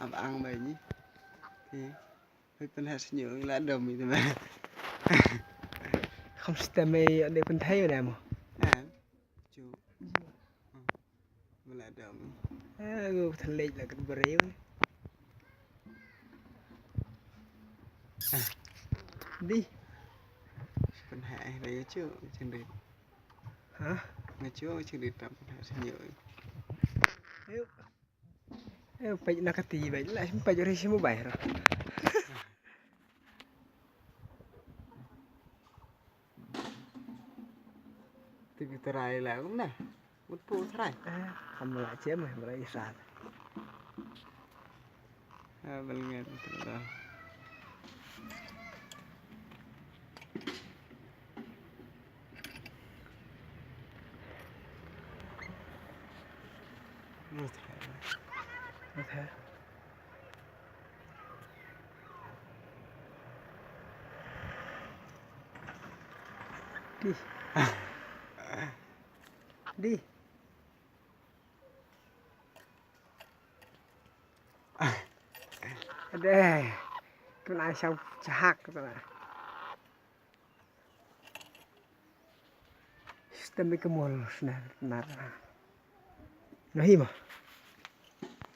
ăn vậy nhỉ thì hơi phân hạt nhựa là đầm thì mà không stem để con thấy rồi nè mà chú là đầm thành lệch là cái bờ rêu đi phân hại đấy chứ trên đây hả ngày trước trên đây tập phân hạt nhựa phải là cái gì vậy lại phải cho đi xem bài rồi thì cái trai là cũng này một phụ trai không lại chế mà lại sạt bên nghe đó thế đi đi đây cái này xong chạc cái này stem cái mồm này nát nó hi mà